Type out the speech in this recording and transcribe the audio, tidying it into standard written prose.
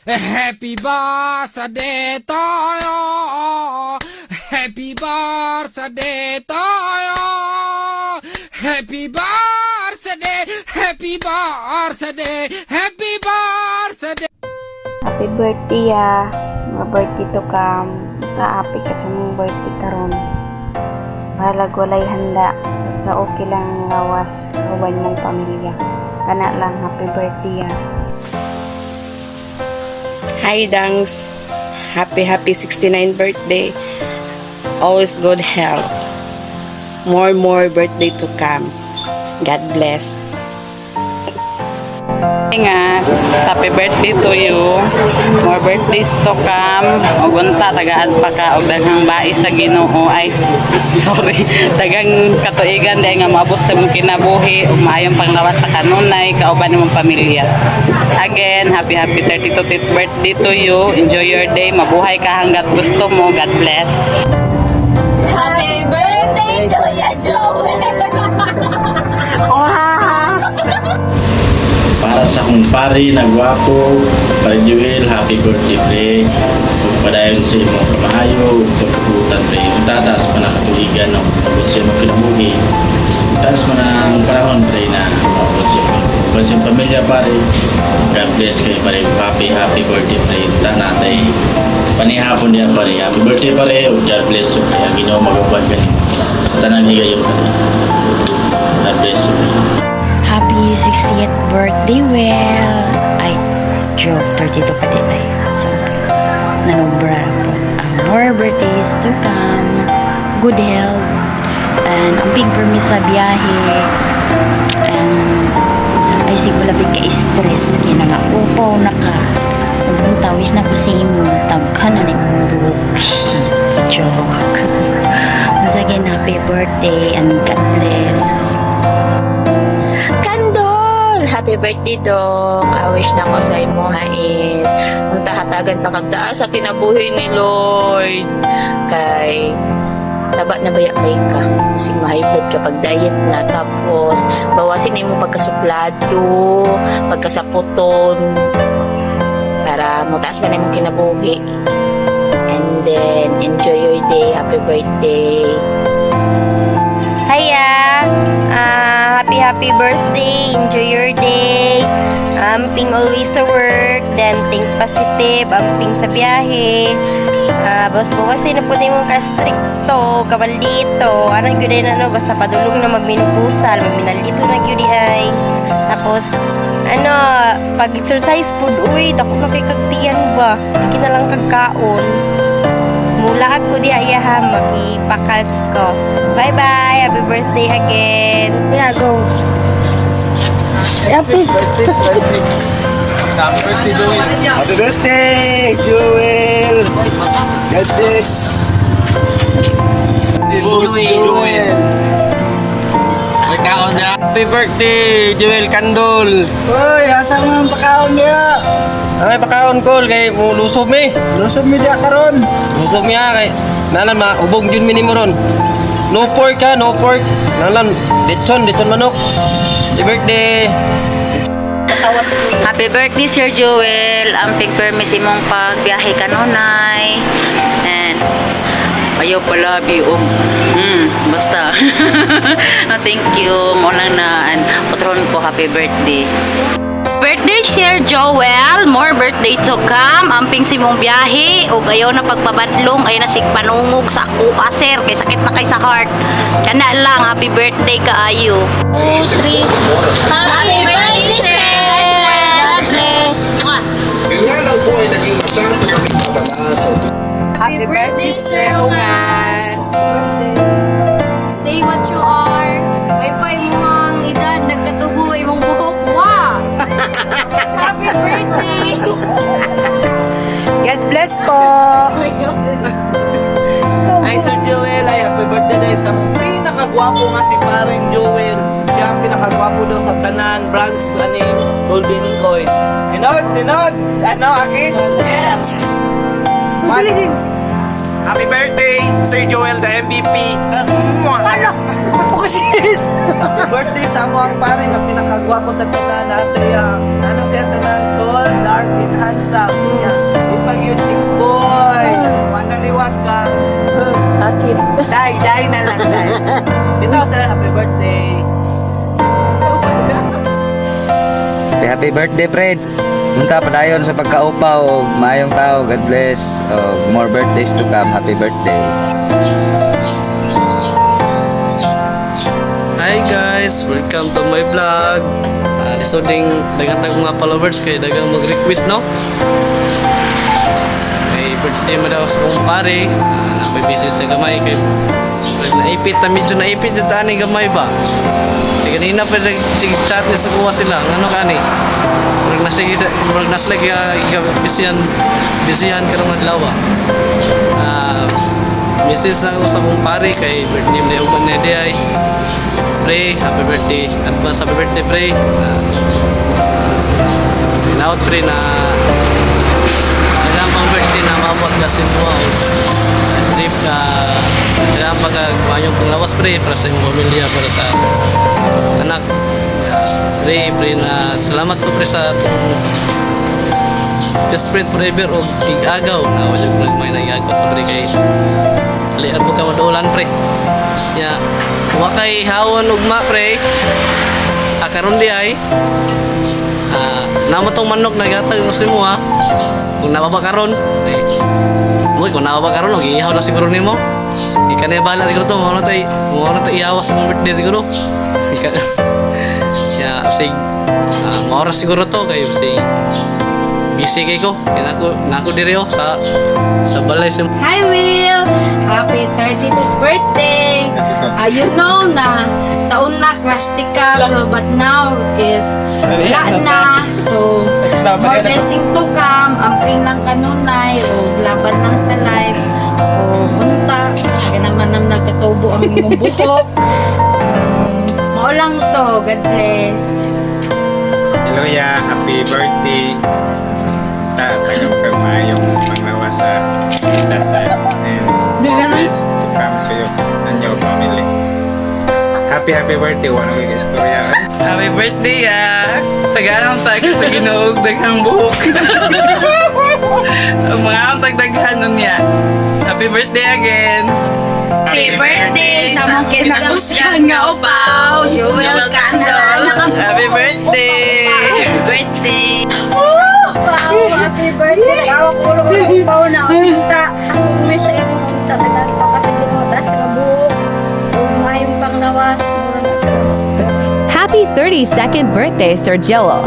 Happy birthday to you. Happy birthday to you. Happy birthday. Happy birthday. Happy birthday. Happy birthday mga birthday to kam. Kaapi ka sa mong birthday karon. Balag walay handa. Basta okay lang ang lawas. Kawan mong pamilya. Kana lang happy birthday Hi Dangs, happy 69th birthday. Always good health. More birthday to come. God bless. Nga, happy birthday to you. More birthdays to come. Og unta tagaan pa ka og daghang bai sa Ginoo ay sorry, daghang katuigan dahil nga maabot sa imong kinabuhi ug maayong panglawas sa kanunay kauban imong pamilya. Again, happy 32th birthday to you. Enjoy your day. Mabuhay ka hangga't gusto mo. God bless. Happy birthday to ya, Joel! Para sa kumpare na gwapo, para Joel, happy birthday pre. Kung padayon sa imong kamahayo, pagkakutan pre. Tatas pa nakatuigan ng sa imong kinabuhi. Tatas pa ng panahon pre na maabot sa imong pamilya pare. God bless kayo pare. Happy birthday pre. Tanatay. Panihapon niya pare. Happy birthday pare. God bless you pre. Ang Ginoo magubad ka niyo. Tanang higayon pare. God bless you pre. Happy 60th birthday, Well. Ay, joke, 32 pa din ay. Sorry. Nanubra po. More birthdays to come. Good health. And ang big permis sa biyahe. And ay siguro labig ka stress. Kaya nga upaw na ka. Kung tawis na ko sa imo, tagka na ng buhok. Joke. Once again, happy birthday and God bless. Happy birthday, Dong. I wish na ko sa imo is unta hatagan pa kagtaas sa kinabuhi ni Lord. Kay taba na baya kay ka. Kasi ma-high blood ka pag diet na. Tapos bawasin mo pagkasuplado, pagkasaputon para mutaas pa na imong kinabuhi. And then enjoy your day. Happy birthday. Hiya! Happy birthday! Enjoy your day! Amping always sa work, then think positive, amping sa biyahe. Bawas-bawasin na po na yung kastrikto, kabaldito. Anong yun na no, basta padulong na magminupusal, magminalito na yun ay. Tapos, pag-exercise po, uy, dako na kay kagtiyan ba? Sige na lang kagkaon. Mula ako di ayaha, mag-ipakals ko. Bye-bye! Happy birthday again! Yeah, go. Happy birthday. Happy birthday, Joel! God bless! Joel. Pagkaon na. Happy birthday, Joel Candol. Uy, asa mo ang pakaon niya? Ay, pagkaon ko kay mo lusob mi. Lusog mi diya karon. Lusob niya kay nalan ma ubog jud minimo ron. No pork ka, no pork. Nalan lechon manok. Happy birthday. Happy birthday, Sir Joel. Amping permis imong pagbiyahe kanunay. And ayaw pala biog. Basta. Thank you. Munang na patron ko, happy birthday. Birthday, Sir Joel. More birthday to come. Amping si mong biyahe. O ayaw na pagpabadlong. Ayaw na sigpanungog sa kuha, sir. Kay sakit na kay sa heart. Kana lang. Happy birthday ka ayo. 2, 3. Happy birthday, sir! God bless! Happy birthday, Sir Ungas! Stay what you are. May mo ang edad, nagkatubo mong buhok. Wow! Happy birthday! God bless po. Ay, Sir Joel, ay happy birthday dahil sa pinakagwapo nga si Paring Joel. Siya ang pinakagwapo daw sa tanan, branch, golden coin. Tinod! Ano, akin? Yes! Happy birthday, Sir Joel, the MVP. Happy birthday sa mo ang pare na pinakagwapo sa tanan na siya tanan tall, dark, and handsome. Ipag yung chick boy. Manaliwag ka. Akin. Die na lang, die. Ito, sir, happy birthday. Happy birthday, Fred. Punta pa dayon sa pagkaupa o maayong tao. God bless. More birthdays to come. Happy birthday. Hi guys, welcome to my vlog. Lisoding dagang tag mga followers kay dagang mag-request no. May birthday mo daw sa kong pare. May busy sa gamay kay naipit na medyo naipit yung tani gamay ba. Kaya kanina pa nag-chat niya sa kuha sila. Ano ka ni? Murag nasa lagi bisihan ka rin madlawa. Message na ako sa kong pare kay birthday mo uban na di ay. Pre, happy birthday. Advance happy birthday, pre. Pinaut pre na alam pang birthday na mabot kasi mo. Trip ka kaya pagkakawanyong panglawas pre para sa iyong pamilya, para sa anak. Pre na salamat po pre sa best friend forever o igagaw na wala ko may nag-agaw to pre kay lian po ka madulan pre ya wakay hawon ugma pre akaron di ay namo tong manok nagatag mo mo ha kung nababa karon kung nababa karon og ihaw na siguro nimo ikanay bala siguro to mo na tay ihawas mo birthday siguro ya sig maoras siguro to kay sig busy kay ko kaya nako diri sa balay sa Hi Will! Happy 30th birthday! You know na sa una crusty ka but now is wala na. So, more blessing to come. Amping lang kanunay o laban lang sa life o unta. Kaya naman ang nagkatubo ang imong buhok. So, mao lang to. God bless. Hello ya, happy birthday. Tagam ka maayong panglawa sa dasal and more blessed to come to you and your family. Happy birthday, wala ko yung istorya. happy birthday taganong tayo sa ginuog daghang buhok ang mga ang tagdaghan nun niya. Happy birthday again. Happy birthday sa mong kinakusyan nga upaw. Joel Candle. Happy birthday. Happy birthday. Happy birthday. Ako ulo ko ng upaw na unta. Ang may siya yung unta. Tagal pa kasi ginutas sa buhok. Huwag mayong panglawas. Happy 32nd birthday, Sir Joel.